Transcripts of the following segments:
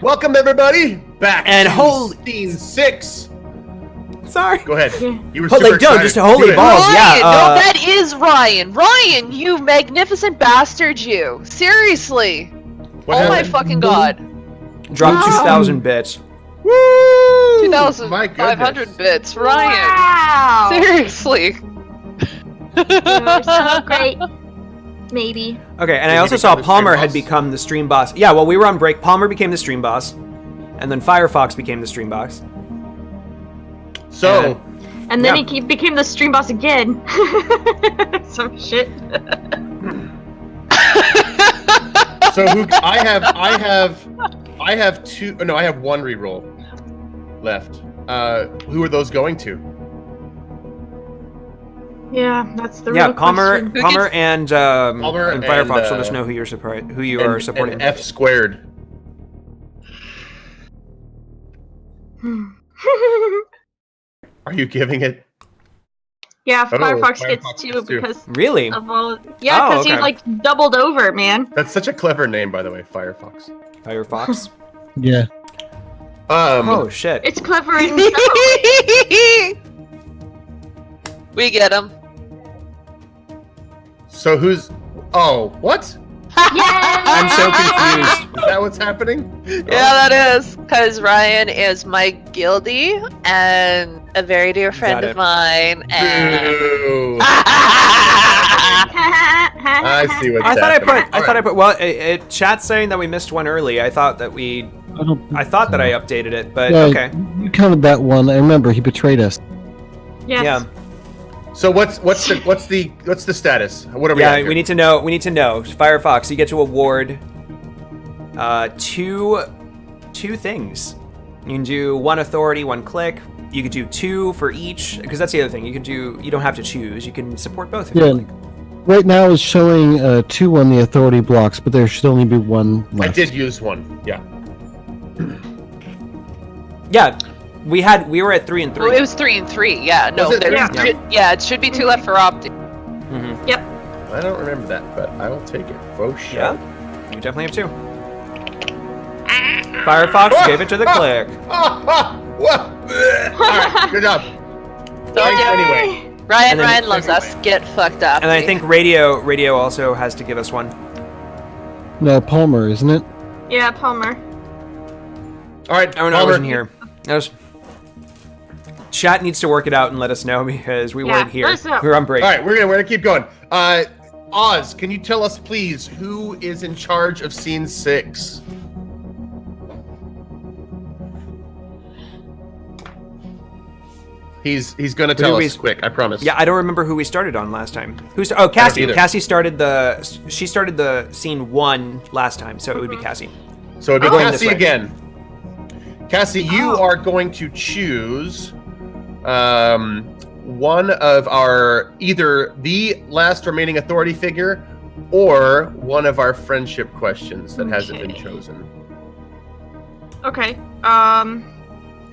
Welcome everybody back and to Scene 6. Sorry. Go ahead. You were Holy, super excited. just holy balls. Ryan, Yeah. no, that is Ryan. Ryan, you magnificent bastard, you. Seriously. What oh my happened? fucking god. Drop 2,000 bits. Woo! 2,500 bits, Ryan. Wow. Seriously. You're so great. Maybe. Okay, and I also saw Palmer had become the stream boss. Yeah, while we were on break, Palmer became the stream boss, and then Firefox became the stream boss. So, And then he became the stream boss again. Some shit. so who? I have two. No, I have one reroll left. Who are those going to? Yeah, that's the real Palmer, question. Palmer and Firefox and, will just know who you're are supporting. And F squared. Are you giving it? Yeah, Oh, Firefox gets Firefox two gets two. because Really? of all. Yeah, because okay. he like doubled over, man. That's such a clever name, by the way, Firefox. Firefox? Yeah. Oh, shit. It's clever in several ways. We get him. So who's? Oh, what? Yeah. I'm so confused. Is that what's happening? Yeah, that is. Because Ryan is my guildie and a very dear friend Got of it. mine. And... Boo. I see what's I thought happening. I put. Well, chat's saying that we missed one early. I thought that I thought that I updated it, but Yeah, okay. You counted that one. I remember he betrayed us. Yes. Yeah. So what's the status? What are we? Yeah, at here? we need to know. Firefox, you get to award two things. You can do one authority, one click. You could do two for each, because that's the other thing. You don't have to choose. You can support both if you Yeah. like. Right now is showing 2 on the authority blocks, but there should only be 1 left. I did use one. Yeah. Yeah, we were at 3 and 3. Well, it was 3 and 3. Yeah, no, Was it? yeah, it should be 2 left for Opti. Mm-hmm. Yep. I don't remember that, but I will take it. For sure. Yeah, you definitely have 2. Firefox gave it to the click. Alright, good job. Thanks anyway. Ryan loves us. Get fucked up. And I think radio also has to give us one. No, Palmer, isn't it? Yeah, Palmer. Alright, Oh no, I wasn't here. Chat needs to work it out and let us know because we weren't here. let us know. We were on break. Alright, we're gonna keep going. Oz, can you tell us please who is in charge of Scene 6? He's gonna tell us quick, I promise. Yeah, I don't remember who we started on last time. Cassie. either. Cassie started the scene 1 last time, so it would be Cassie. So it'd be Going this Cassie way. again. Cassie, you are going to choose one of our either the last remaining authority figure or one of our friendship questions that hasn't been chosen. Okay.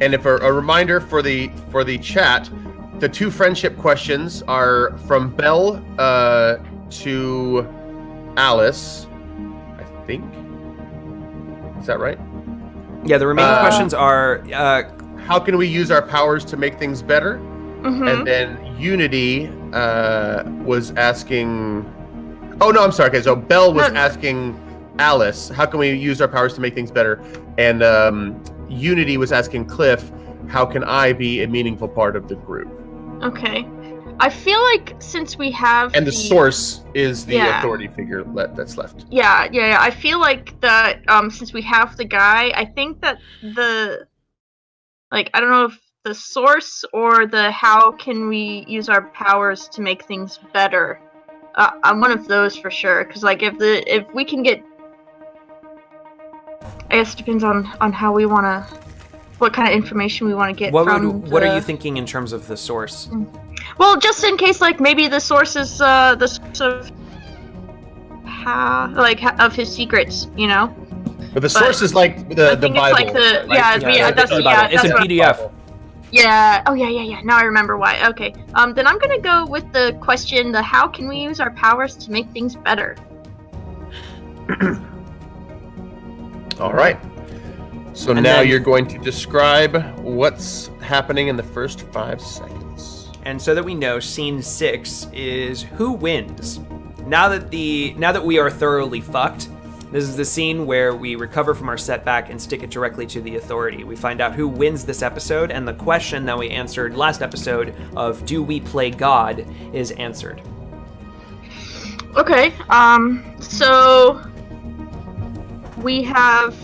And if a reminder for the chat, the 2 friendship questions are from Belle to Alice, I think. Is that right? Yeah, the remaining questions are How can we use our powers to make things better? Mm-hmm. And then Unity was asking... Oh, no, I'm sorry. Okay, so Belle was asking Alice, how can we use our powers to make things better? And Unity was asking Cliff, how can I be a meaningful part of the group? Okay. I feel like since we have And the source is the Yeah. authority figure that's left. Yeah. I feel like that since we have the guy, I think that I don't know if the source or the how can we use our powers to make things better. I'm one of those for sure, because like if we can get, I guess it depends on how we want to, what kind of information we want to get what are you the- thinking in terms of the source? Well, just in case, like maybe the source is the source of of his secrets, you know. But the source is like the think Bible. it's like the right? that's It's in what- PDF. Yeah. Oh, yeah. Now I remember why. Okay. Then I'm gonna go with the question: the how can we use our powers to make things better? All right. So And now then- you're going to describe what's happening in the first 5 seconds. And so that we know, scene 6 is who wins. Now that we are thoroughly fucked, this is the scene where we recover from our setback and stick it directly to the authority. We find out who wins this episode, and the question that we answered last episode of do we play God is answered. Okay, so we have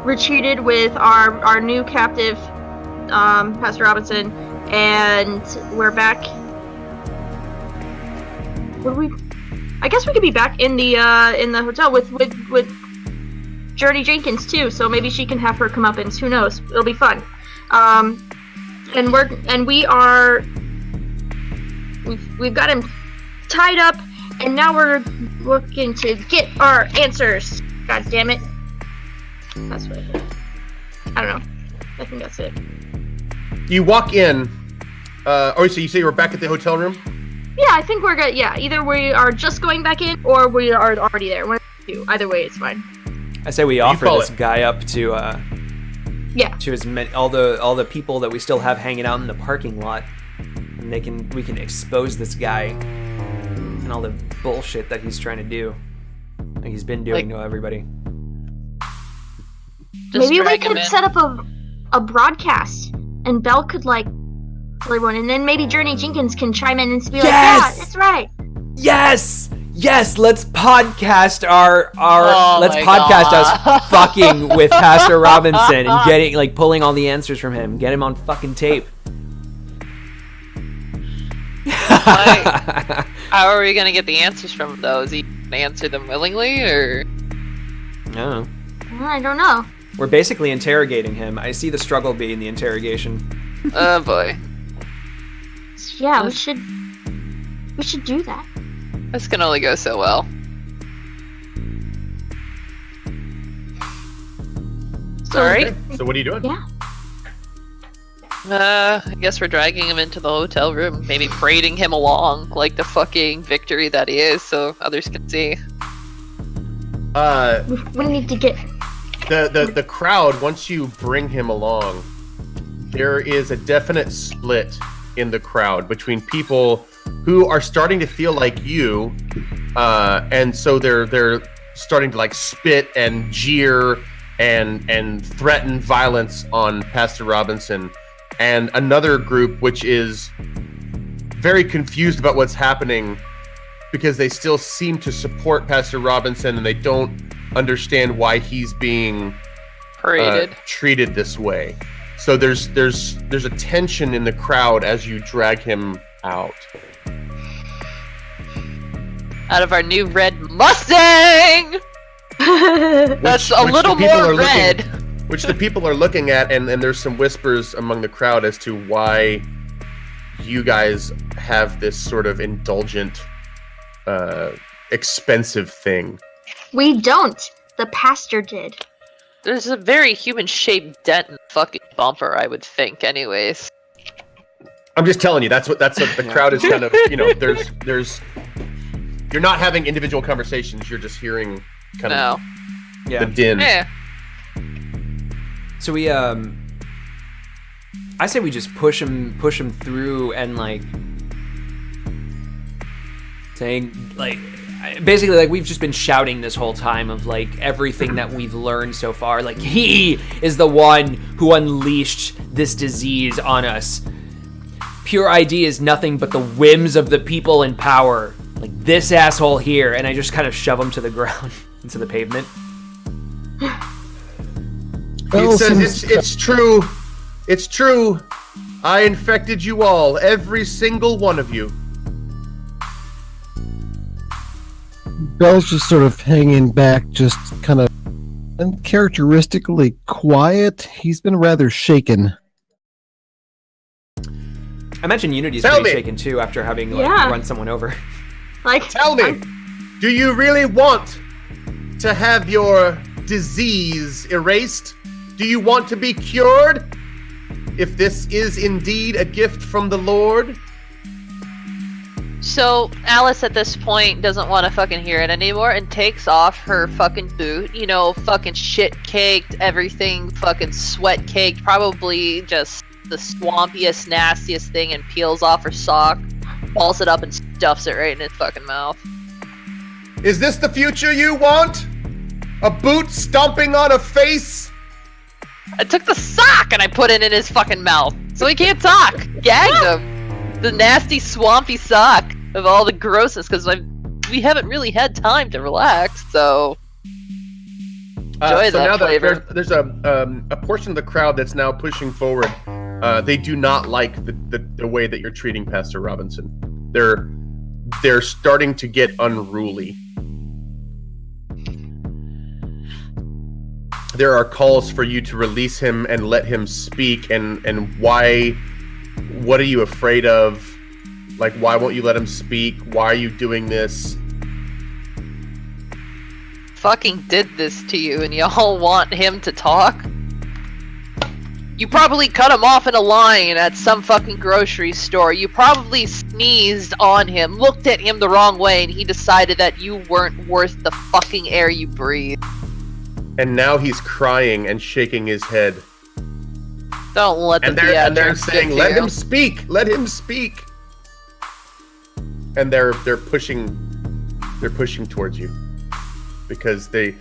retreated with our new captive, Pastor Robinson, and we're back. I guess we could be back in the hotel with Journey Jenkins too, so maybe she can have her comeuppance. Who knows? It'll be fun. We've got him tied up, and now we're looking to get our answers. God damn it. That's what I don't know. I think that's it. You walk in. So you say you were back at the hotel room? Yeah, I think we're good. Yeah, either we are just going back in, or we are already there. One of the two. Either way, it's fine. I say we offer this guy up to to all the people that we still have hanging out in the parking lot, and we can expose this guy and all the bullshit that he's trying to do, like he's been doing to everybody. Maybe we could set up a broadcast, and Belle could tell everyone, and then maybe Journey Jenkins can chime in and be like, "Yeah, that's right." Yes, let's podcast us fucking with Pastor Robinson and getting pulling all the answers from him. Get him on fucking tape. How are we gonna get the answers from those? He gonna answer them willingly, or? No. I don't know. We're basically interrogating him. I see the struggle being the interrogation. Oh boy. Yeah, we should do that. This can only go so well. Sorry? Okay. So what are you doing? Yeah. I guess we're dragging him into the hotel room, maybe parading him along like the fucking victory that he is, so others can see. We need to get The crowd, once you bring him along, there is a definite split in the crowd between people who are starting to feel like you, and so they're starting to spit and jeer and threaten violence on Pastor Robinson, and another group which is very confused about what's happening because they still seem to support Pastor Robinson and they don't understand why he's being Paraded. Treated this way. So there's a tension in the crowd as you drag him out. Out of our new red Mustang! That's a little more red. Which the people are looking at, and there's some whispers among the crowd as to why you guys have this sort of indulgent, expensive thing. We don't. The pastor did. There's a very human-shaped dent in the fucking bumper, I would think, anyways. I'm just telling you, that's what the crowd is kind of, there's you're not having individual conversations, you're just hearing kind of the din. Yeah. So we I say we just push him through and saying basically we've just been shouting this whole time of everything that we've learned so far. He is the one who unleashed this disease on us. Pure ID is nothing but the whims of the people in power. This asshole here, and I just kind of shove him to the ground, into the pavement. He says, it's true. It's true. I infected you all, every single one of you. Belle's just sort of hanging back, just kind of uncharacteristically quiet. He's been rather shaken. I mentioned Unity's Tell pretty me. shaken too after having run someone over. Tell me, do you really want to have your disease erased? Do you want to be cured? If this is indeed a gift from the Lord? So Alice at this point doesn't want to fucking hear it anymore and takes off her fucking boot, you know, fucking shit caked, everything fucking sweat caked, probably just the swampiest, nastiest thing, and peels off her sock, balls it up and stuffs it right in his fucking mouth. Is this the future you want? A boot stomping on a face? I took the sock and I put it in his fucking mouth, so he can't talk. Gagged him. The nasty, swampy sock of all the grossness, because we haven't really had time to relax, so enjoy so that now flavor. there's a portion of the crowd that's now pushing forward. They do not like the way that you're treating Pastor Robinson. They're starting to get unruly. There are calls for you to release him and let him speak, and why? What are you afraid of? Like, why won't you let him speak? Why are you doing this? Fucking did this to you, and y'all want him to talk? You probably cut him off in a line at some fucking grocery store. You probably sneezed on him, looked at him the wrong way, and he decided that you weren't worth the fucking air you breathe. And now he's crying and shaking his head. Don't let them And they're saying, "Let him speak! Let him speak!" And they're pushing towards you because the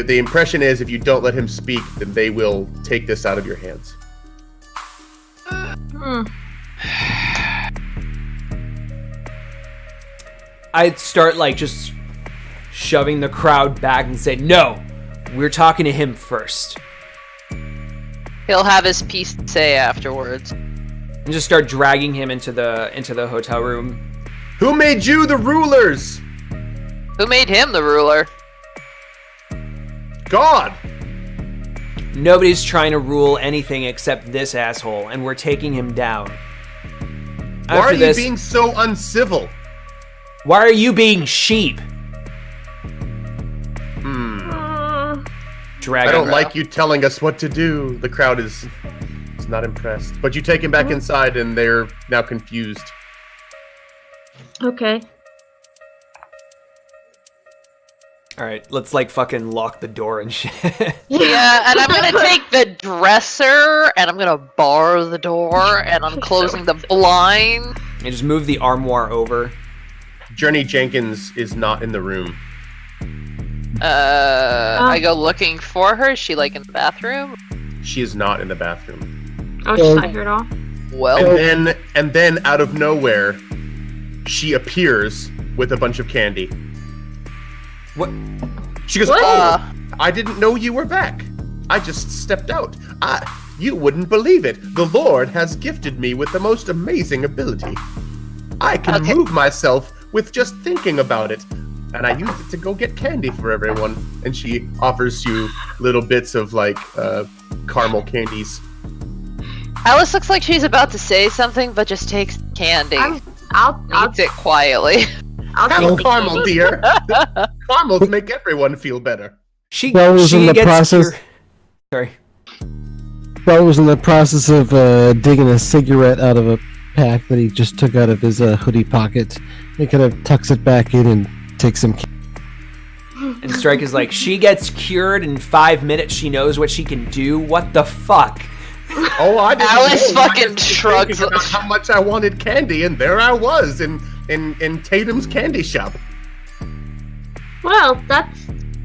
impression is if you don't let him speak, then they will take this out of your hands. I'd start like just shoving the crowd back and say, "No, we're talking to him first." He'll have his piece to say afterwards. And just start dragging him into the hotel room. Who made you the rulers? Who made him the ruler? God! Nobody's trying to rule anything except this asshole, and we're taking him down. Why are you being so uncivil? Why are you being sheep? I don't like you telling us what to do. The crowd is not impressed. But you take him back inside and they're now confused. Okay. Alright, let's like fucking lock the door and shit. Yeah, and I'm gonna take the dresser and I'm gonna bar the door and I'm closing the blind. And just move the armoire over. Journey Jenkins is not in the room. I go looking for her. Is she like in the bathroom? She is not in the bathroom. Oh, she's not here at all? Well, And then out of nowhere, she appears with a bunch of candy. What? She goes, "Oh, I didn't know you were back. I just stepped out. You wouldn't believe it. The Lord has gifted me with the most amazing ability. I can move myself with just thinking about it. And I used it to go get candy for everyone." And she offers you little bits of like caramel candies. Alice looks like she's about to say something, but just takes candy. I'll Eats it quietly. Have a caramel, dear. Caramels make everyone feel better. Bell was in the process. Sorry. Bell was in the process of digging a cigarette out of a pack that he just took out of his hoodie pocket. He kind of tucks it back in and takes some. And Strike is like, she gets cured in 5 minutes. She knows what she can do. What the fuck? Oh, I didn't Alice know. fucking shrugs. About how much I wanted candy, and there I was in Tatum's candy shop. Well, that's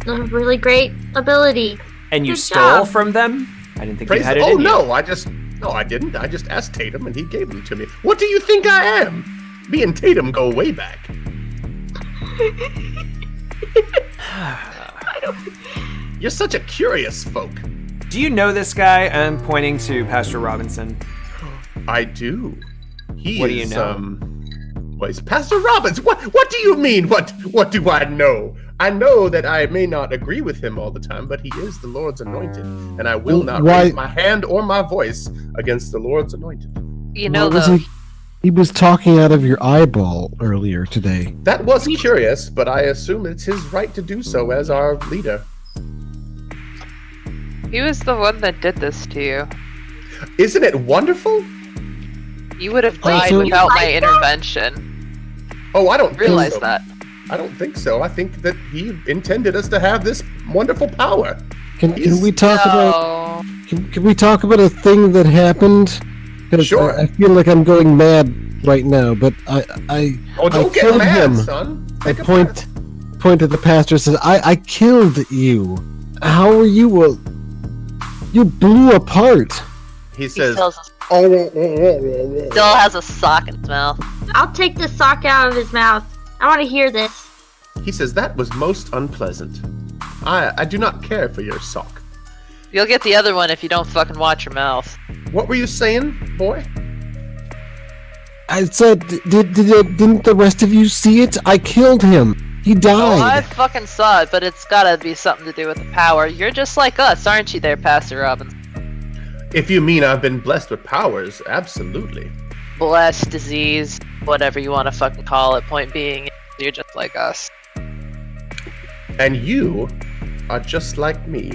a really great ability. And you Good stole job. from them? I didn't think Praise you had the- it in you. No, I didn't. I just asked Tatum, and he gave them to me. What do you think I am? Me and Tatum go way back. You're such a curious folk. Do you know this guy? I'm pointing to Pastor Robinson. I do. What do you know? Well, he's Pastor Robbins. What do you mean? What do I know? I know that I may not agree with him all the time, but he is the Lord's anointed, and I will not raise my hand or my voice against the Lord's anointed. You know, though. He was talking out of your eyeball earlier today. That was curious, but I assume it's his right to do so as our leader. He was the one that did this to you. Isn't it wonderful? You would have died Also- without my intervention. Oh, I don't Realize think so. that. I don't think so. I think that he intended us to have this wonderful power. Can we talk about? No. Can we talk about a thing that happened? 'Cause Sure. I feel like I'm going mad right now, but I Oh, don't get killed mad, him. son. I Take a point at the pastor and says, I killed you. How are you? You blew apart. He He says, still has a sock in his mouth. I'll take the sock out of his mouth. I want to hear this. he says, that was most unpleasant. I do not care for your sock. You'll get the other one if you don't fucking watch your mouth. What were you saying, boy? I said, didn't the rest of you see it? I killed him. He Oh, I died. fucking saw it, but it's gotta be something to do with the power. You're just like us, aren't you there, Pastor Robbins? If you mean I've been blessed with powers, absolutely. Blessed, disease, whatever you want to fucking call it. Point being, you're just like us. And you are just like me.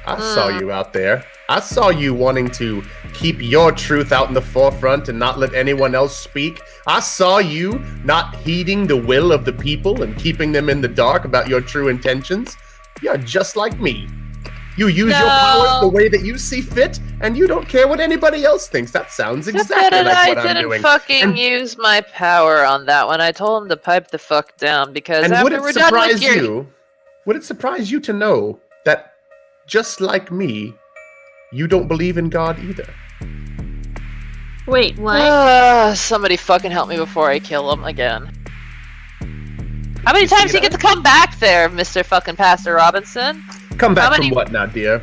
I saw you out there. I saw you wanting to keep your truth out in the forefront and not let anyone else speak. I saw you not heeding the will of the people and keeping them in the dark about your true intentions. You're just like me. You use your powers the way that you see fit, and you don't care what anybody else thinks. That sounds exactly like what I'm I didn't doing. fucking And- use my power on that one. I told him to pipe the fuck down because And would after it we're done with surprise your... you? Would it surprise you to know that, just like me, you don't believe in God either? Wait, what? Somebody fucking help me before I kill him again. How many You see times do you get that? to come back there, Mr. fucking Pastor Robinson? Come back How from many- what now, dear?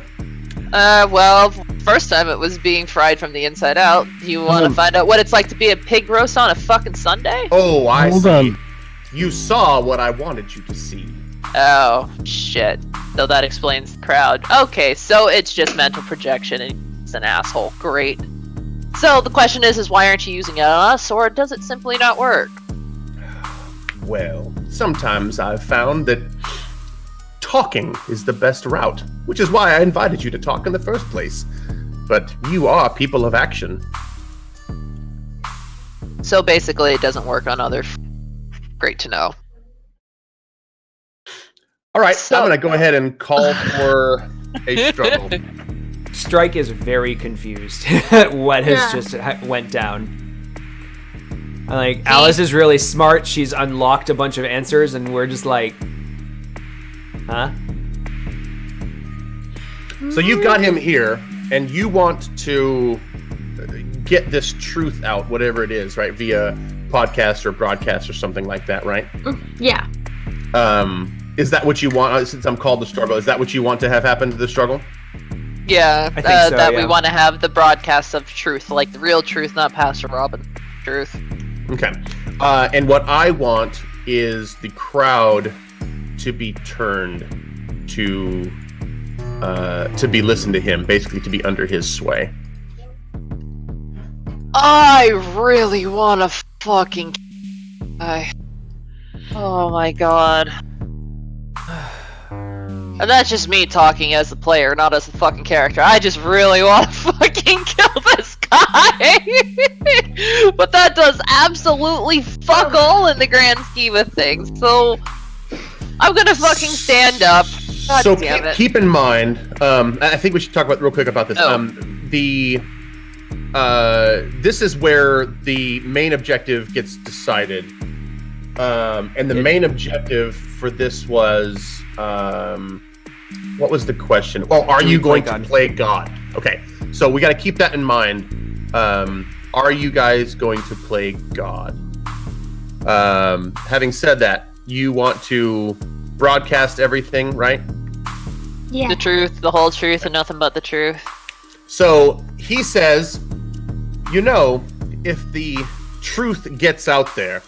Well, first time it was being fried from the inside out. Do you want to find out what it's like to be a pig roast on a fucking Sunday? Oh, I Hold see. on. You saw what I wanted you to see. Oh, shit. So that explains the crowd. Okay, so it's just mental projection and he's an asshole. Great. So the question is why aren't you using it on us, or does it simply not work? Well, sometimes I've found that talking is the best route, which is why I invited you to talk in the first place. But you are people of action. So basically it doesn't work on others. Great to know. All right, So- I'm going to go ahead and call for a struggle. Strike is very confused at what has Yeah. just went down. Like, Alice is really smart. She's unlocked a bunch of answers, and we're just like, huh? So you've got him here, and you want to get this truth out, whatever it is, right? Via podcast or broadcast or something like that, right? Yeah. Is that what you want? Since I'm called the struggle, is that what you want to have happen to the struggle? Yeah, I think so, that yeah. we want to have the broadcast of truth, like the real truth, not Pastor Robin truth. Okay. And what I want is the crowd to be turned to be listened to him, basically to be under his sway. I really want to fucking... Oh my god. And that's just me talking as the player, not as the fucking character. I just really want to fucking kill this guy! But that does absolutely fuck all in the grand scheme of things, so... I'm gonna fucking stand up. God So damn it. keep in mind, I think we should talk about real quick about this. Oh. This is where the main objective gets decided. And the main objective for this was, what was the question? Well, are you going to play God? Okay, so we got to keep that in mind. Are you guys going to play God? Having said that, you want to broadcast everything, right? Yeah. The truth, the whole truth, and nothing but the truth. So he says, you know, if the truth gets out there,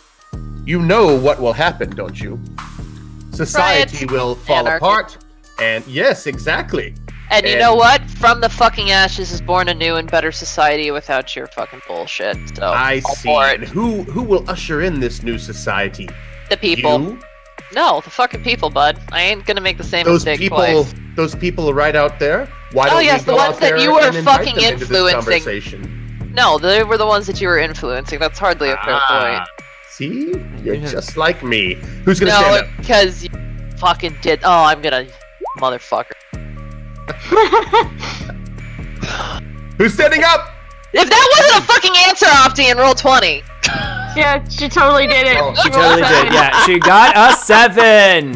you know what will happen, don't you? Society will fall Anarchy. apart. And yes, exactly. And you know what? From the fucking ashes is born a new and better society without your fucking bullshit. So I all see. for And it. who will usher in this new society? The people. You? No, the fucking people, bud. I ain't gonna make the same Those mistake people, twice. those people right out there. Why Oh, don't yes, we the go ones out that there you were and invite fucking them into this influencing. conversation? No, they were the ones that you were influencing. That's hardly a fair point. See? You're just like me. Who's gonna stand No, up? because you fucking did. Oh, I'm gonna, motherfucker. Who's standing up? If that wasn't a fucking answer, Opti, and roll 20. Yeah, she totally did it. Oh, She totally did. Yeah, she got a 7.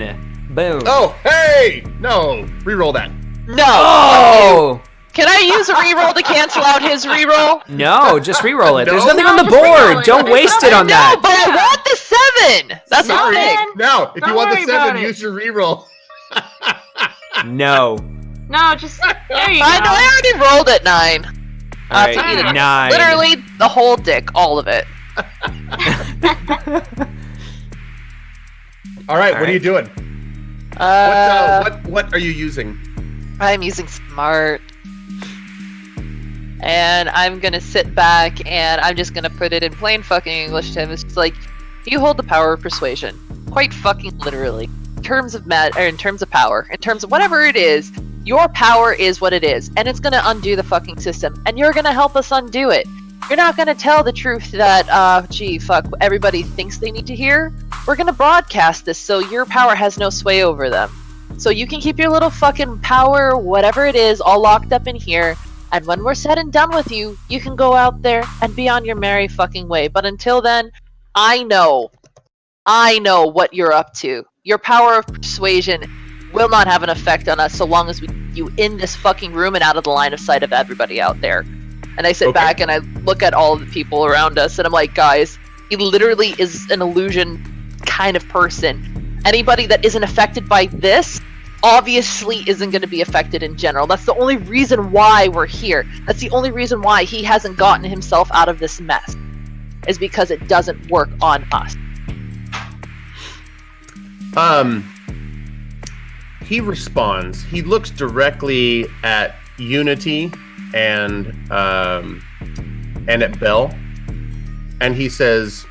Boom. Oh, hey! No, reroll that. No. Oh! Can I use a reroll to cancel out his reroll? No, just re-roll it. There's No. nothing on the No, just re-roll board. it. Don't waste it on No, that. but I want the 7. That's No, not big. man. Now, if Don't you want the worry about 7, it. use your reroll. No. No, just there you go. I know. I already rolled at 9. All right, Opti, eat it. 9. Literally the whole dick, all of it. All right, what are right. you doing? What are you using? I'm using smart. And I'm gonna sit back and I'm just gonna put it in plain fucking English to him. It's just like, you hold the power of persuasion. Quite fucking literally. In terms of in terms of power, in terms of whatever it is, your power is what it is. And it's gonna undo the fucking system. And you're gonna help us undo it. You're not gonna tell the truth that, gee, fuck, everybody thinks they need to hear. We're gonna broadcast this so your power has no sway over them. So you can keep your little fucking power, whatever it is, all locked up in here. And when we're said and done with you, you can go out there and be on your merry fucking way. But until then, I know what you're up to. Your power of persuasion will not have an effect on us so long as we keep you in this fucking room and out of the line of sight of everybody out there. And I sit back and I look at all of the people around us and I'm like, guys, he literally is an illusion kind of person. Anybody that isn't affected by this obviously isn't going to be affected in general. That's the only reason why we're here. That's the only reason why he hasn't gotten himself out of this mess, is because it doesn't work on us. He responds. He looks directly at Unity and at Belle, and he says,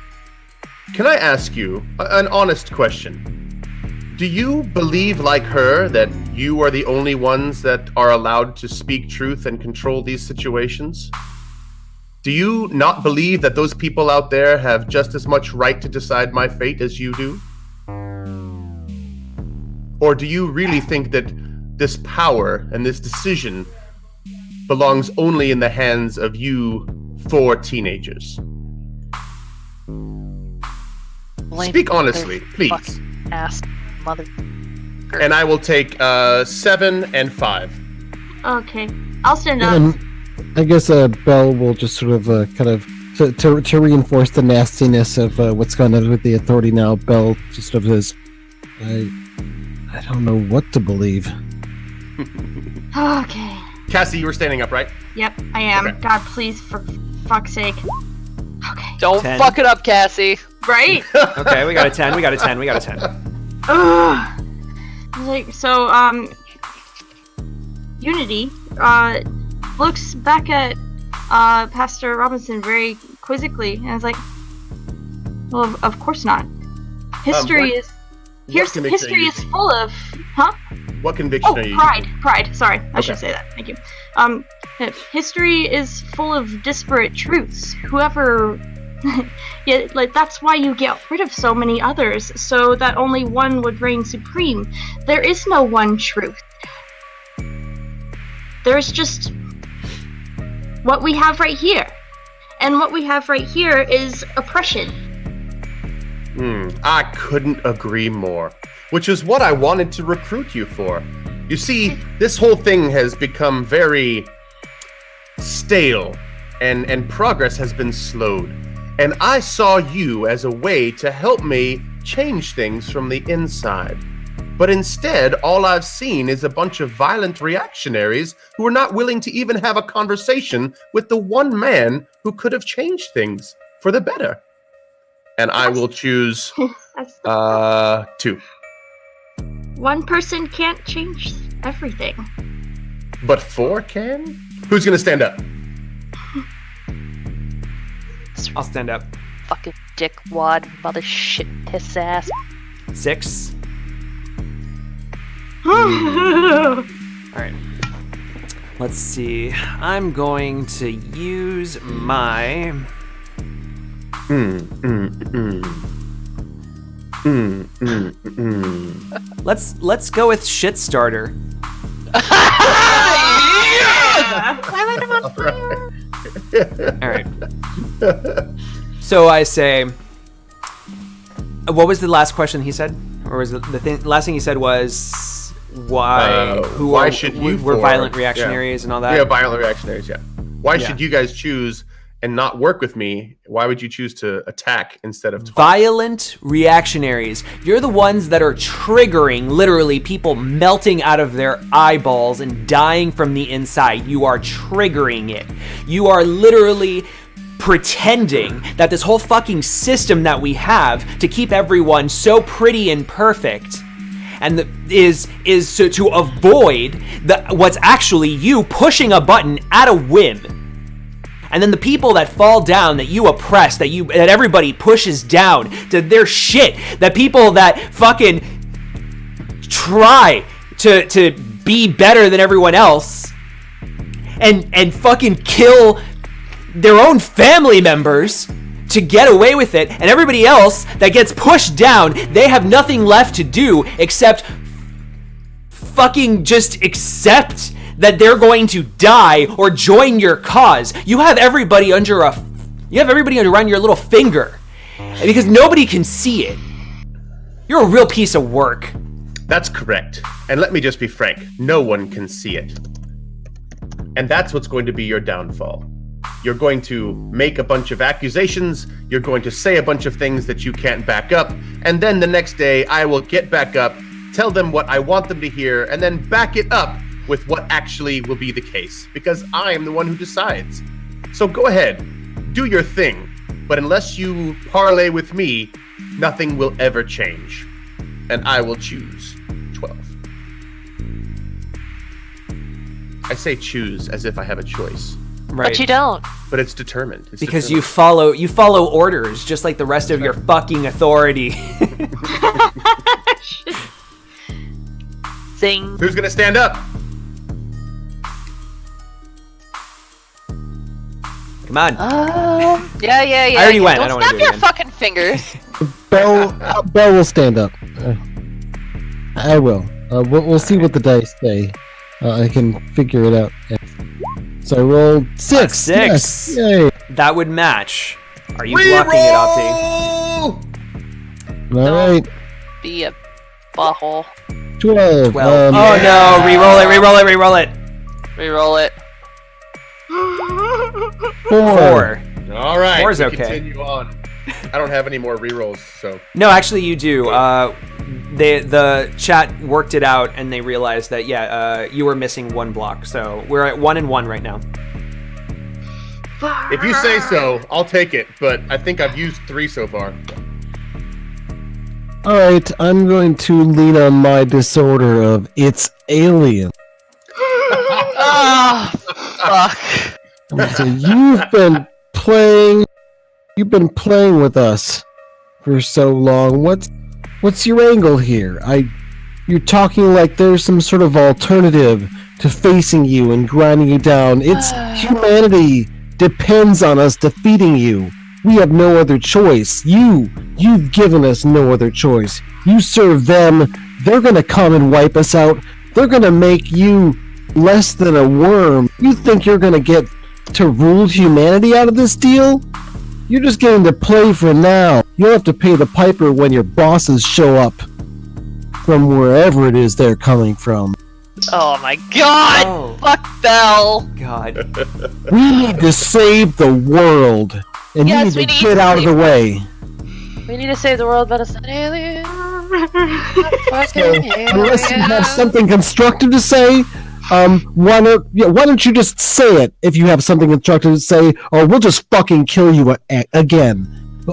"Can I ask you an honest question? Do you believe, like her, that you are the only ones that are allowed to speak truth and control these situations? Do you not believe that those people out there have just as much right to decide my fate as you do? Or do you really think that this power and this decision belongs only in the hands of you 4 teenagers? Speak honestly, please." Ass mother. And I will take 7 and 5. Okay, I'll stand up. And I guess Belle will just sort of kind of to reinforce the nastiness of what's going on with the authority now. Belle just sort of says, I don't know what to believe. Okay. Cassie, you were standing up, right? Yep, I am. Okay. God, please, for fuck's sake. Okay. Don't 10. fuck it up, Cassie. Right? Okay, we got a 10. We got a 10. We got a 10. Ugh. Like, so, Unity, looks back at, Pastor Robinson very quizzically, and is like, well, of course not. History what- is... what conviction are history you is using? full of... Huh? What conviction Oh, are you pride. using? Pride. Sorry, I should Okay. say that. Thank you. History is full of disparate truths. Whoever... yeah, like, that's why you get rid of so many others, so that only one would reign supreme. There is no one truth. There's just what we have right here. And what we have right here is oppression. I couldn't agree more. Which is what I wanted to recruit you for. You see, this whole thing has become very stale, and progress has been slowed. And I saw you as a way to help me change things from the inside. But instead, all I've seen is a bunch of violent reactionaries who are not willing to even have a conversation with the one man who could have changed things for the better. And I will choose That's 2. one person can't change everything. But 4 can? Who's gonna stand up? I'll stand up. Fucking dickwad, mother shit, piss ass. 6. All right. Let's see. I'm going to use my Let's go with shit starter. Why light him on fire? All right. So I say, what was the last question he said, or was the last thing he said was why? Why should you? We're violent reactionaries and all that. Yeah, violent reactionaries. Yeah. Why Yeah. should you guys choose and not work with me? Why would you choose to attack instead of talk? Violent reactionaries. You're the ones that are triggering literally people melting out of their eyeballs and dying from the inside. You are triggering it. You are literally pretending that this whole fucking system that we have to keep everyone so pretty and perfect and is so to avoid what's actually you pushing a button at a whim. And then the people that fall down, that you oppress, that everybody pushes down to their shit, that people that fucking try to be better than everyone else and fucking kill their own family members to get away with it, and everybody else that gets pushed down, they have nothing left to do except fucking just accept that they're going to die or join your cause. You have everybody around your little finger, because nobody can see it. You're a real piece of work. That's correct. And let me just be frank, no one can see it. And that's what's going to be your downfall. You're going to make a bunch of accusations, you're going to say a bunch of things that you can't back up, and then the next day I will get back up, tell them what I want them to hear, and then back it up with what actually will be the case, because I am the one who decides. So go ahead, do your thing, but unless you parlay with me, nothing will ever change. And I will choose 12. I say choose as if I have a choice. Right. But you don't. But it's determined. It's Because determined. you follow orders just like the rest of your fucking authority. Zing. Who's gonna stand up? Come on. Yeah. I already went. I don't wanna snap do it your again. fucking fingers. Bell will stand up. I will. We'll see what the dice say. I can figure it out. Yeah. So I rolled 6. 6. Yes. Yay. That would match. Are you blocking it, Opti? All right. Be a butthole. 12. 12. Oh no! Reroll it! Reroll it. 4. All right. 4's we okay. Continue on. I don't have any more rerolls, so. No, actually, you do. The chat worked it out, and they realized that you were missing 1 block. So we're at 1 and 1 right now. If you say so, I'll take it. But I think I've used 3 so far. All right. I'm going to lean on my disorder of it's alien. Oh, fuck. So you've been playing with us for so long. What's your angle here? You're talking like there's some sort of alternative to facing you and grinding you down. It's humanity depends on us defeating you. We have no other choice. You've given us no other choice. You serve them, they're gonna come and wipe us out. They're gonna make you less than a worm. You think you're gonna get to rule humanity out of this deal? You're just getting to play for now. You'll have to pay the piper when your bosses show up from wherever it is they're coming from. Oh my god! Oh. Fuck Bell! God. We need to save the world, and Yes, you we need to need get to out of the save- way. We need to save the world, but it's not alien. So, unless you have something constructive to say, why don't you just say it if you have something constructive to say, or we'll just fucking kill you again.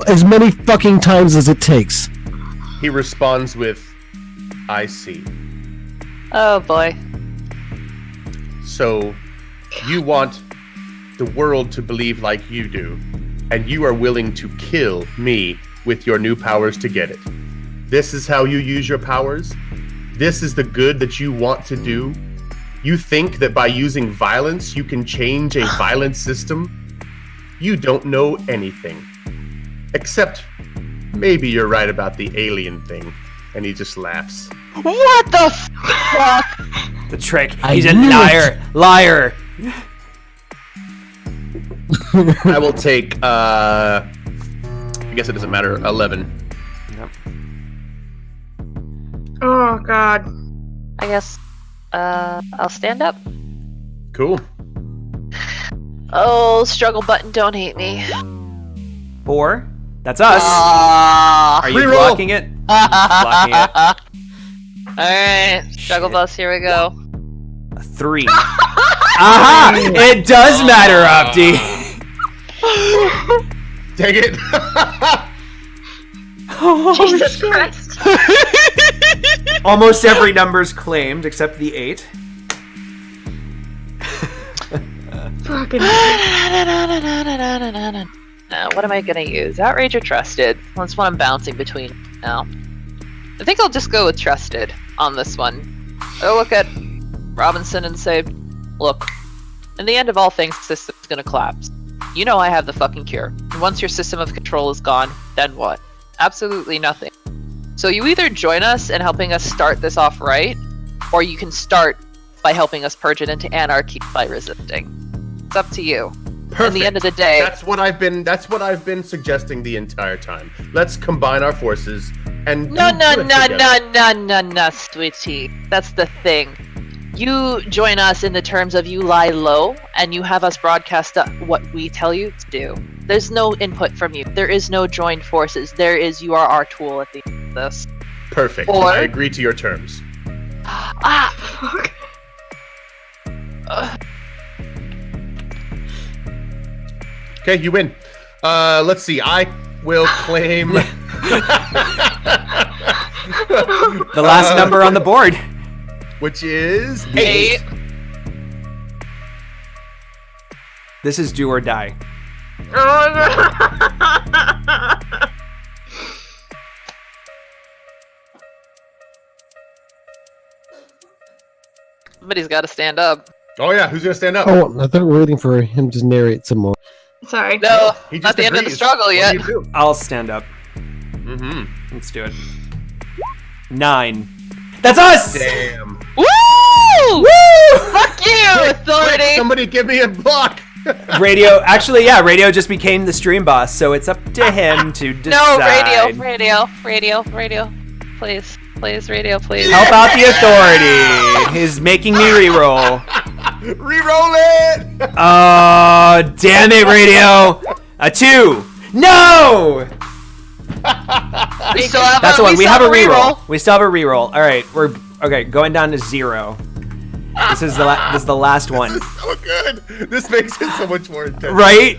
As many fucking times as it takes. He responds with, I see. Oh boy. So, you want the world to believe like you do, and you are willing to kill me with your new powers to get it. This is how you use your powers? This is the good that you want to do? You think that by using violence, you can change a violent system? You don't know anything. Except maybe you're right about the alien thing. And he just laughs. What the fuck? The trick. I He's a knew liar. Liar. I will take, I guess it doesn't matter, 11. Yep. Oh God. I guess, I'll stand up. Cool. Oh, struggle button, don't hate me. 4. That's us. Are you Reroll. blocking it? Blocking it. Alright, struggle Shit. bus, here we go. 3. Aha! It does matter, Opti. Dang it. Jesus Christ. Almost every number's claimed except the 8. Fucking. What am I gonna use? Outrage or Trusted? That's what I'm bouncing between now. I think I'll just go with Trusted on this one. I'll look at Robinson and say, look, in the end of all things, the system's gonna collapse. You know I have the fucking cure. And once your system of control is gone, then what? Absolutely nothing. So you either join us in helping us start this off right, or you can start by helping us purge it into anarchy by resisting. It's up to you. Perfect. In the end of the day, That's what I've been suggesting the entire time. Let's combine our forces and No, do no, good no, together. no, sweetie. That's the thing. You join us in the terms of you lie low, and you have us broadcast what we tell you to do. There's no input from you. There is no joined forces. There is you are our tool at the end of this. Perfect. Or- I agree to your terms. Ah! Okay, you win. Let's see. I will claim The last number on the board. which is 8. This is do or die. Somebody's got to stand up. Oh yeah, who's gonna stand up? Oh, I thought we were waiting for him to narrate some more. Sorry. No, He not the end of the agrees. struggle What yet. do you do? I'll stand up. Mm-hmm. Let's do it. 9. That's us! Damn. Woo! Woo! Fuck you, authority! Somebody give me a block. Radio, actually, yeah, Radio just became the stream boss, so it's up to him to decide. No, radio. Please, radio, please. Help out the authority. He's making me reroll. Reroll it. Oh, damn it, Radio. A 2. No! We still have That's a, the one. We still have a reroll. We still have a reroll. All right, we're okay. Going down to 0. This is the last one, This is so good. This makes it so much more intense. right?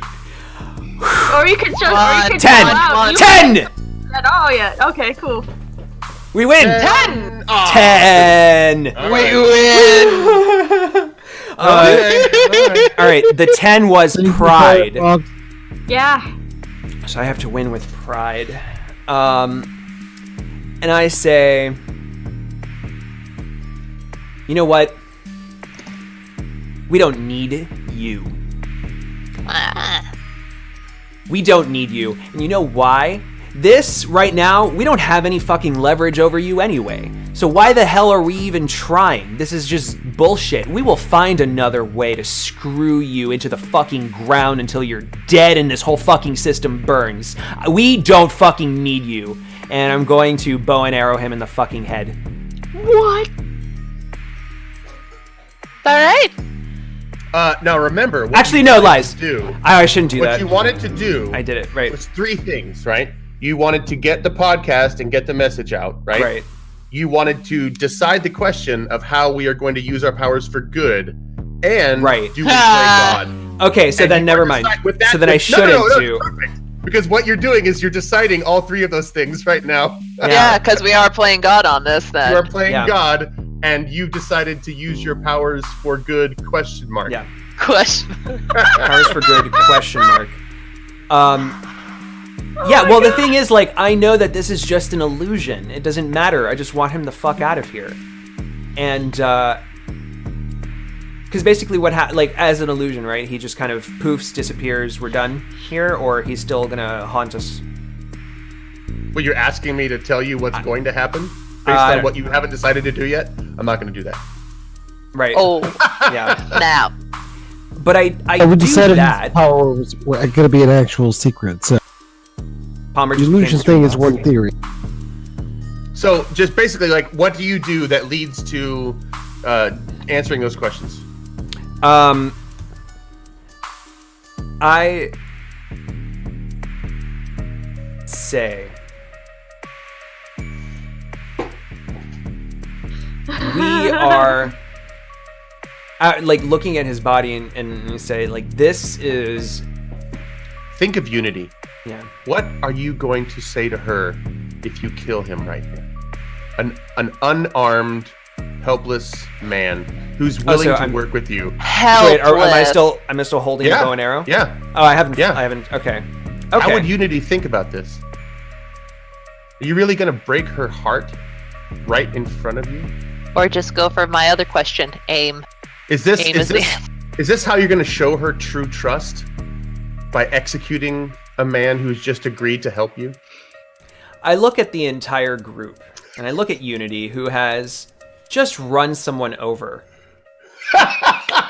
Or you could just. Or you could 10. call out. You 10. said, oh yeah. Okay. Cool. We win. 10. Oh, 10. all We right. win. Okay, all right. All right, the 10 was pride. Yeah. So I have to win with pride. And I say, you know what? We don't need you. We don't need you. And you know why? This, right now, we don't have any fucking leverage over you anyway. So why the hell are we even trying? This is just bullshit. We will find another way to screw you into the fucking ground until you're dead and this whole fucking system burns. We don't fucking need you. And I'm going to bow and arrow him in the fucking head. What? Alright. Now remember. What Actually, you no, wanted lies. to do, I shouldn't do what that. you wanted to do I did it, right. was 3 things, right? You wanted to get the podcast and get the message out, right? Right. You wanted to decide the question of how we are going to use our powers for good, and Right. do we play God? Okay, so And then you never were mind. with that, So then I no, shouldn't no, do. perfect. Because what you're doing is you're deciding all 3 of those things right now. Yeah, because we are playing God on this then. You are playing Yeah. God, and you've decided to use your powers for good? Question mark. Yeah. Question. Powers for good, question mark. Yeah, well, the thing is, like, I know that this is just an illusion. It doesn't matter. I just want him the fuck out of here. And, because basically what like, as an illusion, right? He just kind of poofs, disappears, we're done here, or he's still gonna haunt us? What you're asking me to tell you what's going to happen based on what you haven't decided to do yet? I'm not going to do that. Right. Oh, Yeah. now. But I we do decided that. his power was going to be an actual secret. So Palmer the just illusion came thing is straight one theory. So just basically, like, what do you do that leads to answering those questions? I say we are like looking at his body and you say like this is Think of Unity. yeah. What are you going to say to her if you kill him right here? An unarmed, helpless man who's willing to work with you. Helpless. Wait, am I still holding the bow and arrow? Yeah. Oh, I haven't. Yeah. I haven't. Okay. How would Unity think about this? Are you really going to break her heart right in front of you? Or just go for my other question. Aim. Is this Aim is is this is this how you're going to show her true trust? By executing a man who's just agreed to help you? I look at the entire group and I look at Unity, who has just run someone over,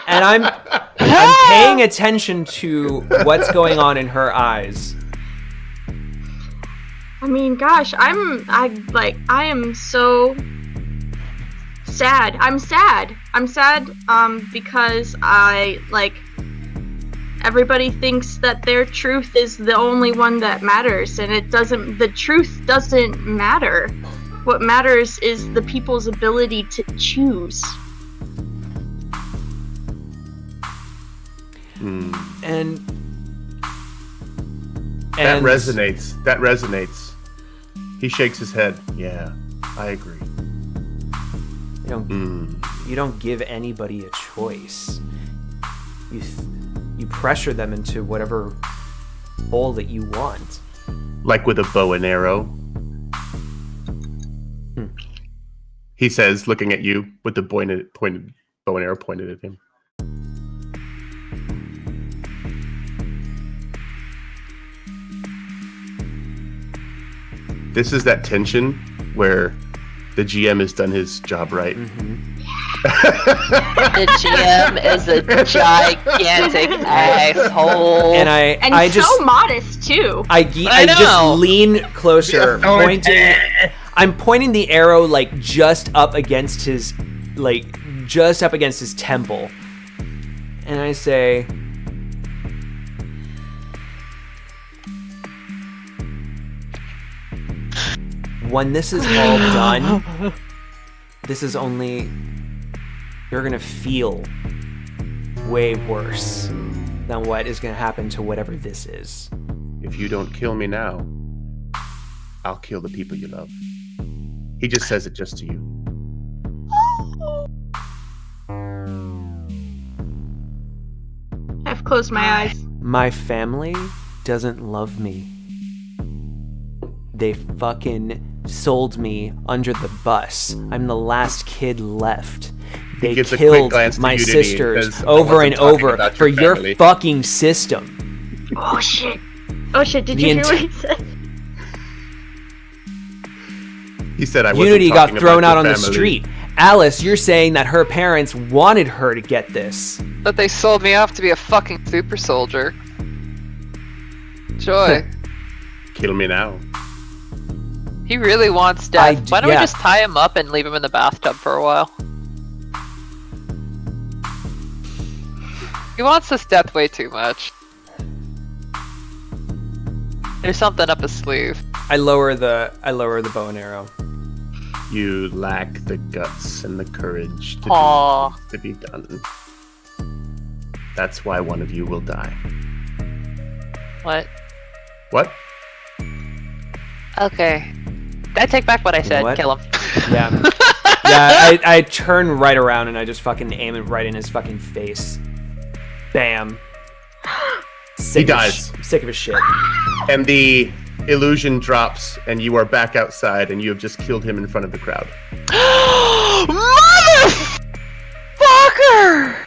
and I'm paying attention to what's going on in her eyes. I mean, gosh, I am so sad. I'm sad. Because everybody thinks that their truth is the only one that matters, and the truth doesn't matter. What matters is the people's ability to choose. And that resonates. He shakes his head. Yeah, I agree. You don't give anybody a choice. You pressure them into whatever hole that you want. Like with a bow and arrow. He says, looking at you with the pointed bow and arrow pointed at him. This is that tension where the GM has done his job right. The GM is a gigantic asshole. And I so just modest too. I know. just lean closer, pointing. I'm pointing the arrow like just up against his temple, and I say, when this is all done, you're gonna feel way worse than what is gonna happen to whatever this is. If you don't kill me now, I'll kill the people you love. He just says it just to you. I've closed my eyes. My family doesn't love me. They fucking sold me under the bus. I'm the last kid left. They gives a quick killed glance to my Unity and sisters says, "I over wasn't and talking over about for your family." fucking system. Oh shit. Did The you hear what he said? He said, "I wasn't Unity got talking thrown about out on your the family." street. Alice, you're saying that her parents wanted her to get this. But they sold me off to be a fucking super soldier. Joy. Kill me now. He really wants death. Why don't we yeah. just tie him up and leave him in the bathtub for a while? He wants this death way too much. There's something up his sleeve. I lower the bow and arrow. You lack the guts and the courage to do Aw. what needs to be done. That's why one of you will die. What? What? Okay. I take back what I said. What? Kill him. Yeah. Yeah, I turn right around and I just fucking aim it right in his fucking face. Bam. He dies. Sick of his shit. And the illusion drops, and you are back outside, and you have just killed him in front of the crowd. Motherfucker!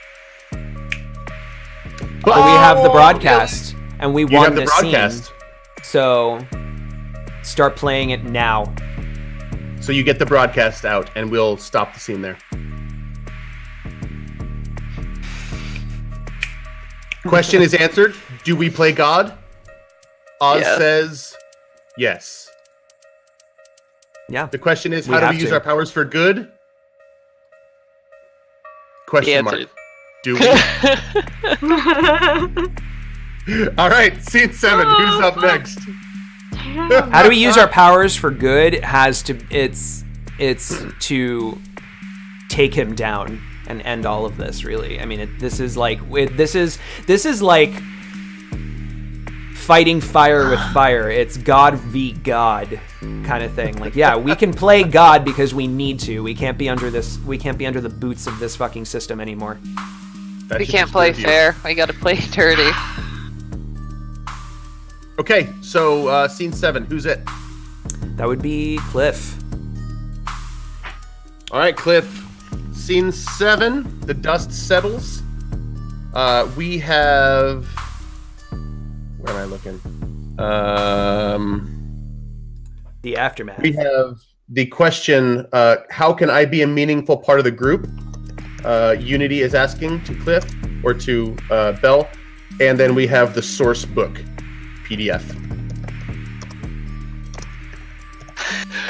But we have the broadcast, and we You won have the this broadcast. scene. So Start playing it now. So you get the broadcast out, and we'll stop the scene there. Question is answered. Do we play God? Oz Yes. says yes. Yeah. The question is, We how do have we use to. our powers for good? Question mark. Answered. Do we? All right, scene 7. Who's up next? How do we use our powers for good? It's to take him down and end all of this. Really, I mean, this is like fighting fire with fire. It's God v God kind of thing. Like, yeah, we can play God because we need to. We can't be under this. We can't be under the boots of this fucking system anymore. That We should can't just play give you- fair. We gotta play dirty. Okay, so scene 7. Who's it? That would be Cliff. All right, Cliff. Scene 7. The dust settles. We have. Where am I looking? The aftermath. We have the question, how can I be a meaningful part of the group? Unity is asking to Cliff or to Bell. And then we have the source book, PDF.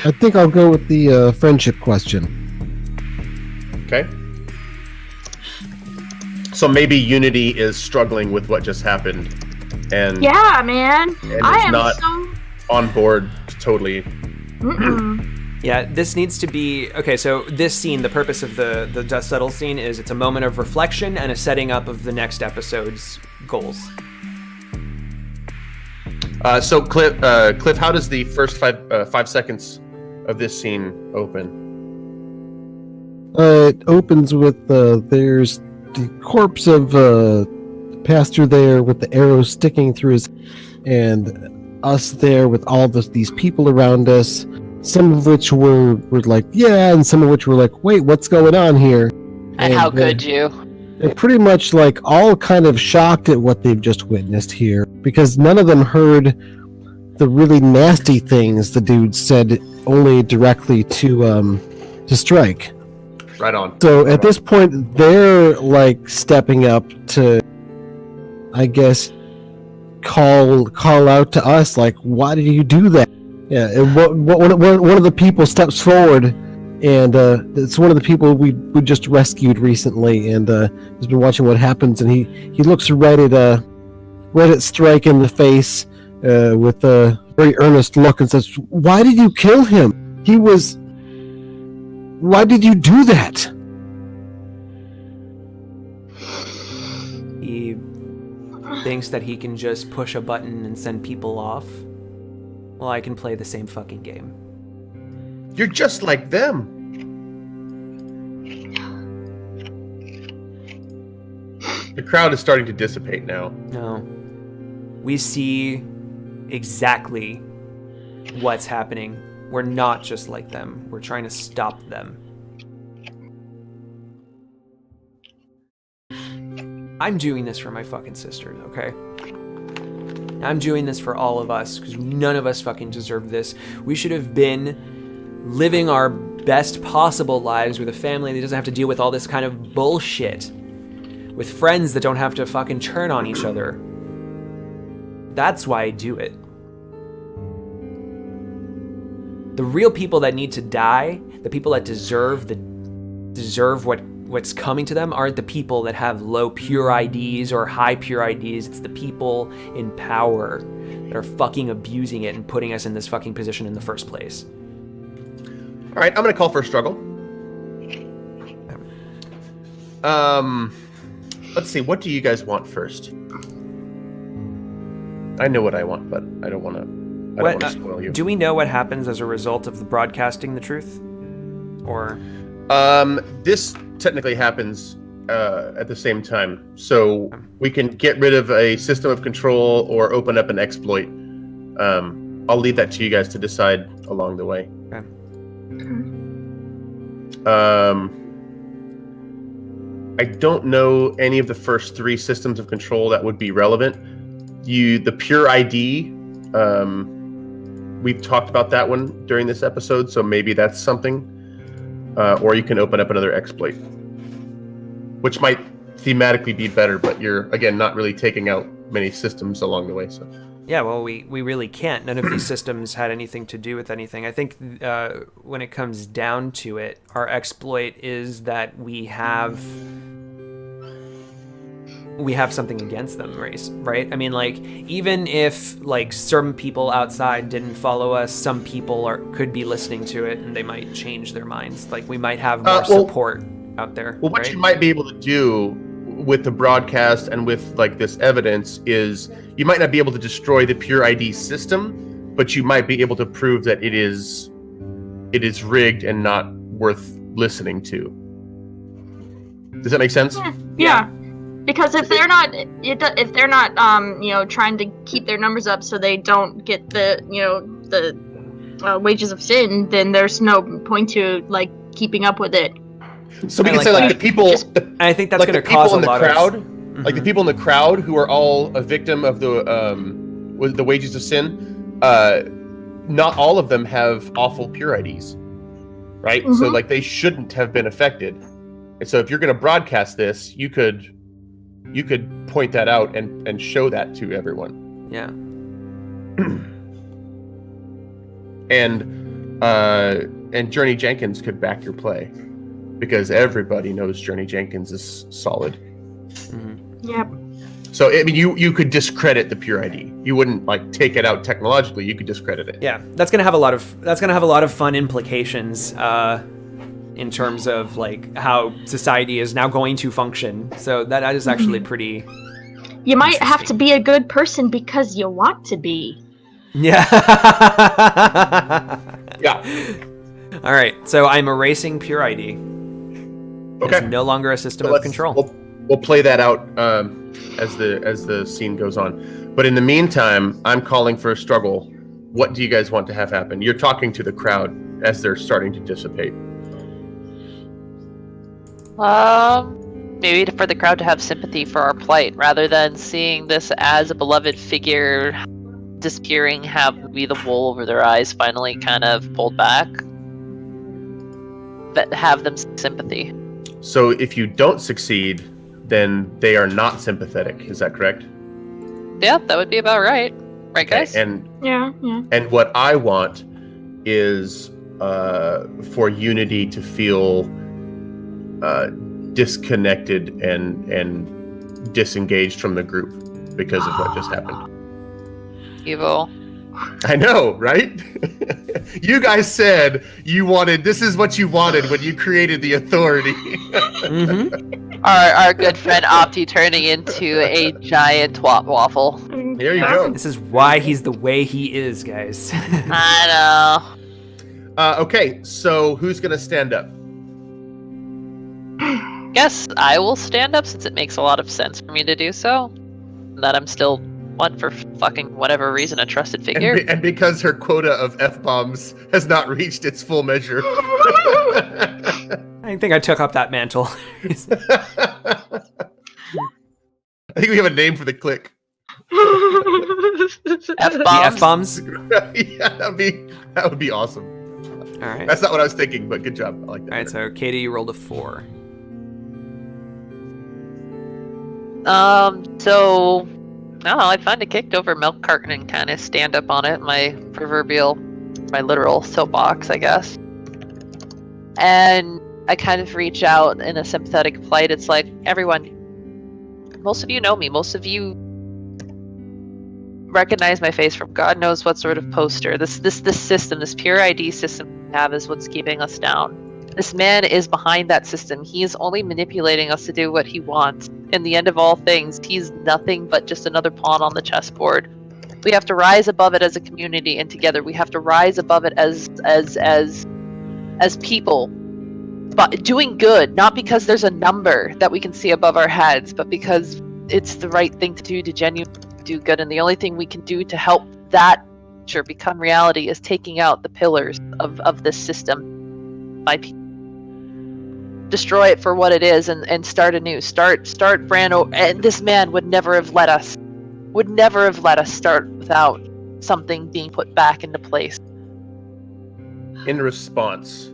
I think I'll go with the friendship question. Okay. So maybe Unity is struggling with what just happened and, Yeah, man. and I is am not so. on board totally. Yeah, this needs to be okay. So this scene, the purpose of the dust settle scene is it's a moment of reflection and a setting up of the next episode's goals. So Cliff, how does the first 5 seconds of this scene open? It opens with there's the corpse of pastor there with the arrows sticking through his, and us there with all these people around us. Some of which were like, yeah, and some of which were like, wait, what's going on here? And how could you? They're pretty much like all kind of shocked at what they've just witnessed here because none of them heard the really nasty things the dude said only directly to Strike. Right on. So at this point, they're like stepping up to, I guess, call out to us like, why did you do that? Yeah, and one of the people steps forward, and it's one of the people we just rescued recently, and he's been watching what happens, and he looks right at Strike in the face with a very earnest look and says, "Why did you kill him? Why did you do that?" He thinks that he can just push a button and send people off. Well, I can play the same fucking game. You're just like them. The crowd is starting to dissipate now. No. We see exactly what's happening. We're not just like them. We're trying to stop them. I'm doing this for my fucking sister, okay? I'm doing this for all of us, because none of us fucking deserve this. We should have been living our best possible lives with a family that doesn't have to deal with all this kind of bullshit. With friends that don't have to fucking turn on each other. That's why I do it. The real people that need to die, the people that deserve what's coming to them, aren't the people that have low pure IDs or high pure IDs. It's the people in power that are fucking abusing it and putting us in this fucking position in the first place. All right, I'm going to call for a struggle. Let's see. What do you guys want first? I know what I want, but I don't want to spoil you. Do we know what happens as a result of the broadcasting the truth? Or This technically happens at the same time, so we can get rid of a system of control or open up an exploit. I'll leave that to you guys to decide along the way. Okay. I don't know any of the first 3 systems of control that would be relevant. The pure ID we've talked about that one during this episode, so maybe that's something. Or you can open up another exploit, which might thematically be better, but you're, again, not really taking out many systems along the way. So. Yeah, well, we really can't. None of these systems had anything to do with anything. I think when it comes down to it, our exploit is that we have something against them, right? I mean, like, even if, like, some people outside didn't follow us, some people could be listening to it, and they might change their minds. Like, we might have more support out there. Well, what right? you might be able to do with the broadcast and with, like, this evidence is you might not be able to destroy the pure ID system, but you might be able to prove that it is rigged and not worth listening to. Does that make sense? Yeah. Because if they're not, trying to keep their numbers up so they don't get the wages of sin, then there's no point to, like, keeping up with it. So we can say, like, the people. I think that's like going to the people cause in a the lot crowd, of. like the people in the crowd who are all a victim of the wages of sin. Not all of them have awful pure IDs, right? Mm-hmm. So, like, they shouldn't have been affected. And so if you're going to broadcast this, you could point that out and show that to everyone. Yeah. And Journey Jenkins could back your play, because everybody knows Journey Jenkins is solid. Mm-hmm. Yep. So I mean, you could discredit the pure ID. You wouldn't, like, take it out technologically. You could discredit it. Yeah, that's gonna have a lot of fun implications in terms of, like, how society is now going to function. So that is actually pretty. You might have to be a good person because you want to be. Yeah. Yeah. All right, so I'm erasing pure ID. Okay. It's no longer a system of control. We'll play that out as the scene goes on. But in the meantime, I'm calling for a struggle. What do you guys want to have happen? You're talking to the crowd as they're starting to dissipate. Maybe for the crowd to have sympathy for our plight, rather than seeing this as a beloved figure disappearing, have be the wool over their eyes finally kind of pulled back. That have them sympathy. So if you don't succeed, then they are not sympathetic. Is that correct? Yeah, that would be about right. Right, guys? And Yeah. and what I want is for Unity to feel disconnected and disengaged from the group because of what just happened. Evil. I know, right? You guys said this is what you wanted when you created the authority. Mm-hmm. Our good friend Opti turning into a giant twat waffle. There you go. This is why he's the way he is, guys. I know. Okay, so who's gonna stand up? Guess I will stand up since it makes a lot of sense for me to do so. That I'm still, for fucking whatever reason, a trusted figure. And because her quota of F-bombs has not reached its full measure. I think I took up that mantle. I think we have a name for the clique. The F-bombs? Yeah, that would be awesome. All right. That's not what I was thinking, but good job. I like that. All right, so Katie, you rolled a 4. So, I don't know, I find a kicked over milk carton and kind of stand up on it, my literal soapbox, I guess. And I kind of reach out in a sympathetic plight. It's like, everyone, most of you know me, most of you recognize my face from God knows what sort of poster. This system, this pure ID system we have is what's keeping us down. This man is behind that system. He is only manipulating us to do what he wants. In the end of all things, he's nothing but just another pawn on the chessboard. We have to rise above it as a community, and together we have to rise above it as people. But doing good, not because there's a number that we can see above our heads, but because it's the right thing to do to genuinely do good. And the only thing we can do to help that future become reality is taking out the pillars of this system by destroy it for what it is and start anew. Start brand. And this man would never have let us start without something being put back into place. In response,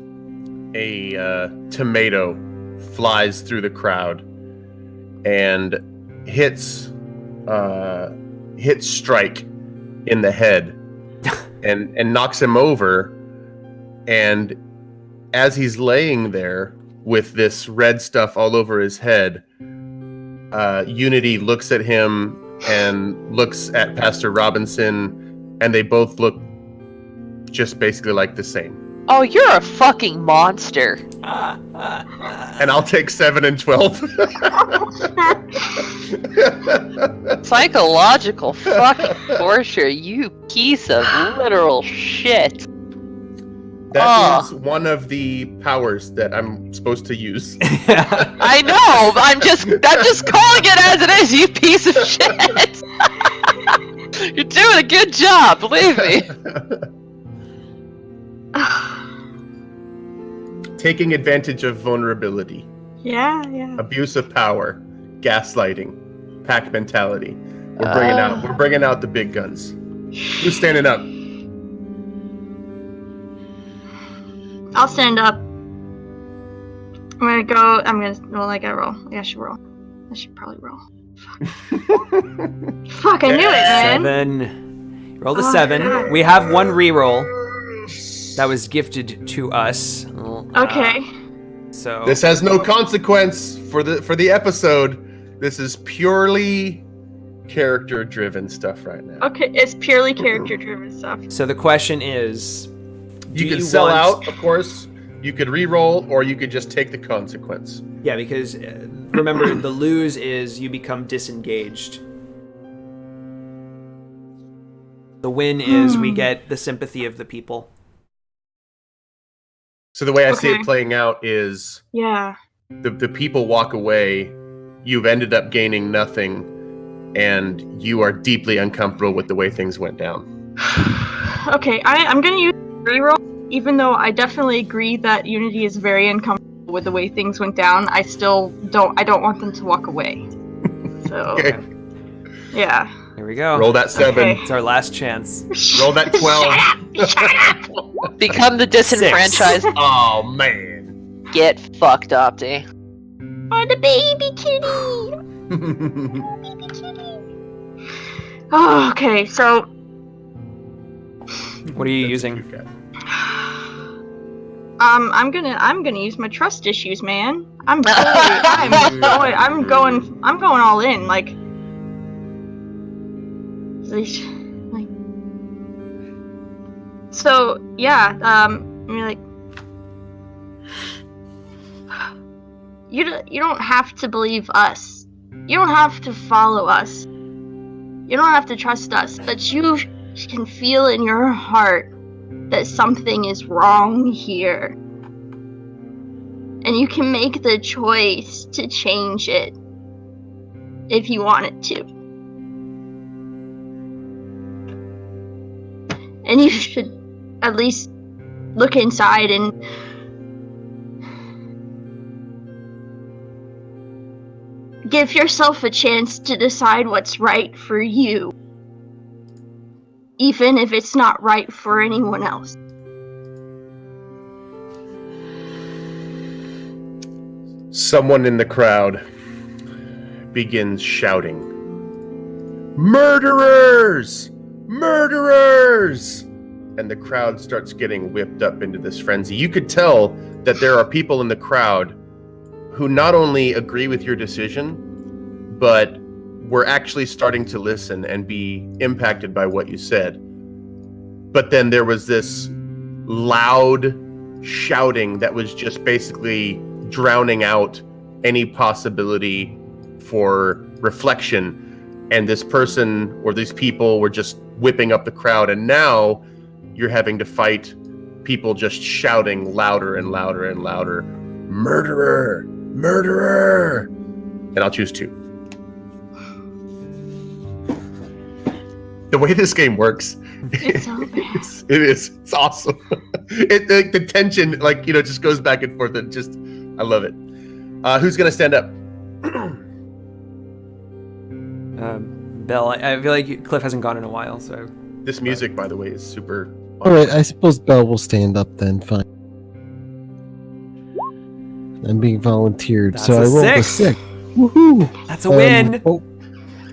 a tomato flies through the crowd and hits Strike in the head and knocks him over. And as he's laying there with this red stuff all over his head, Unity looks at him and looks at Pastor Robinson, and they both look just basically like the same. Oh, you're a fucking monster. And I'll take 7 and 12. Psychological fucking torture, you piece of literal shit. That is one of the powers that I'm supposed to use. I know, but I'm just calling it as it is, you piece of shit. You're doing a good job, believe me. Taking advantage of vulnerability, Yeah. abuse of power, gaslighting, pack mentality. We're bringing out the big guns. Who's standing up? I'll stand up. I gotta roll. Yeah, I should roll. I should probably roll. Fuck, I knew it, man. 7. Roll the 7. God. We have one reroll that was gifted to us. Okay. So This has no consequence for the episode. This is purely character-driven stuff right now. Okay, it's purely character-driven stuff. So the question is, You do could sell want- out, of course. You could re-roll, or you could just take the consequence. Yeah, because remember, the lose is you become disengaged. The win is we get the sympathy of the people. So the way I see Okay. it playing out is Yeah. the people walk away, you've ended up gaining nothing, and you are deeply uncomfortable with the way things went down. Okay, I'm gonna use reroll, even though I definitely agree that Unity is very uncomfortable with the way things went down. I don't want them to walk away. So Okay, yeah. Here we go. roll that 7. Okay. It's our last chance. Roll that 12. Become the disenfranchised. Oh, man. Get fucked up, D. Oh, the baby kitty! Baby kitty! Oh, okay, so What are you using? I'm gonna use my trust issues, man. I'm going all in, like so yeah, you're like you don't have to believe us. You don't have to follow us. You don't have to trust us, but you can feel in your heart that something is wrong here. And you can make the choice to change it if you wanted to. And you should at least look inside and give yourself a chance to decide what's right for you, even if it's not right for anyone else. Someone in the crowd begins shouting, "Murderers! Murderers!" And the crowd starts getting whipped up into this frenzy. You could tell that there are people in the crowd who not only agree with your decision, but were actually starting to listen and be impacted by what you said. But then there was this loud shouting that was just basically drowning out any possibility for reflection. And this person or these people were just whipping up the crowd. And now you're having to fight people just shouting louder and louder and louder, "Murderer! Murderer!" And I'll choose 2. The way this game works, It's so bad. it's awesome. The tension, just goes back and forth. And just, I love it. Who's gonna stand up? Bell, I feel like Cliff hasn't gone in a while, so This music, by the way, is super. All right, I suppose Belle will stand up then. Fine. I'm being volunteered, That's so a I rolled a 6. 6. Woohoo! That's a win. Oh,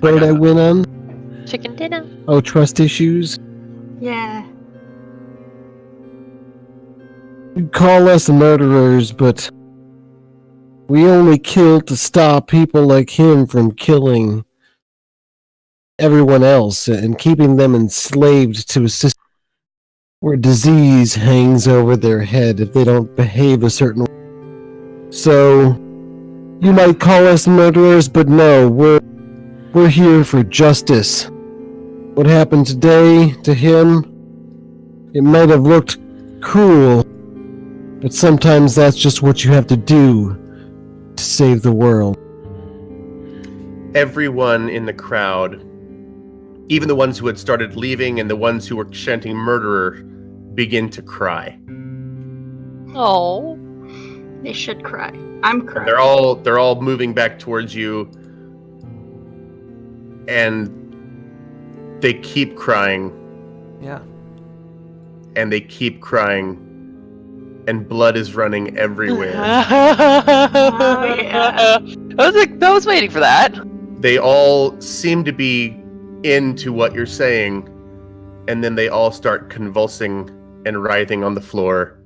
what did I win on? Chicken dinner. Oh, trust issues. Yeah. You call us murderers, but we only kill to stop people like him from killing everyone else and keeping them enslaved to a system where disease hangs over their head if they don't behave a certain way. So, you might call us murderers, but no, we're here for justice. What happened today to him, it might have looked cruel, but sometimes that's just what you have to do to save the world. Everyone in the crowd, even the ones who had started leaving and the ones who were chanting murderer, begin to cry. Oh. They should cry. I'm crying. They're all moving back towards you, and they keep crying, Yeah. and they keep crying, and blood is running everywhere. Yeah. I was waiting for that. They all seem to be into what you're saying, and then they all start convulsing and writhing on the floor.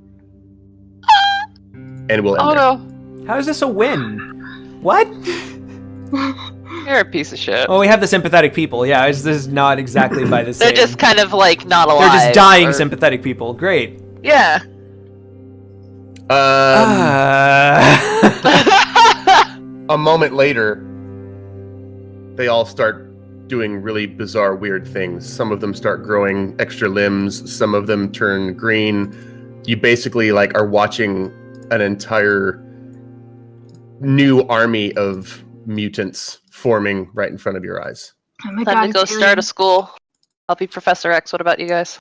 And we'll end Oh there. no. How is this a win? What? You're a piece of shit. Oh, we have the sympathetic people. Yeah, this is not exactly by the same. They're just kind of like not alive. They're just dying or- sympathetic people. Great. Yeah. A moment later, they all start doing really bizarre, weird things. Some of them start growing extra limbs. Some of them turn green. You basically are watching an entire new army of mutants forming right in front of your eyes. Oh my Time god, to go start a school. I'll be Professor X. What about you guys?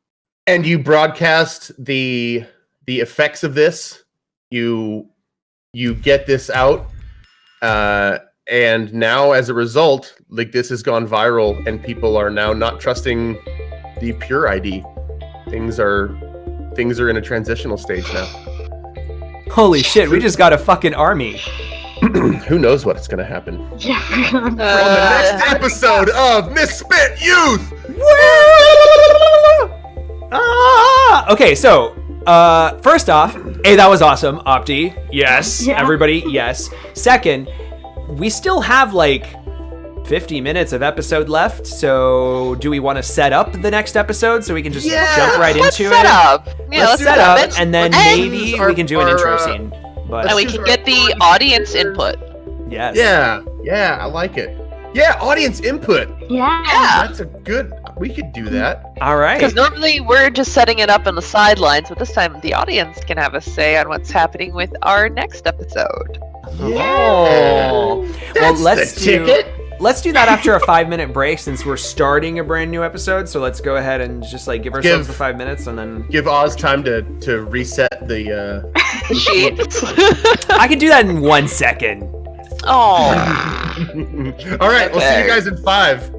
And you broadcast the effects of this. You get this out, and now as a result, this has gone viral, and people are now not trusting the Pure ID. Things are in a transitional stage now. Holy shit, we just got a fucking army. Who knows what's going to happen? Yeah. On the next episode of Misspent Youth! Okay, so, first off, hey, that was awesome, Opti. Yes. Yeah. Everybody, yes. Second, we still have 50 minutes of episode left, so do we want to set up the next episode so we can just jump right Let's into set it? up. Yeah, Let's set up, and then maybe we can do an intro or, scene. But And we can get the audience input. yes. Yeah, I like it. Yeah, audience input. Yeah. That's a good. We could do that. All right. Because normally we're just setting it up on the sidelines, but this time the audience can have a say on what's happening with our next episode. Oh. Well, That's the ticket. let's do that after a 5-minute break since we're starting a brand new episode. So let's go ahead and just give ourselves the 5 minutes and then Give Oz time to reset the. The sheets. I can do that in 1 second. Oh. All right, we'll see you guys in 5.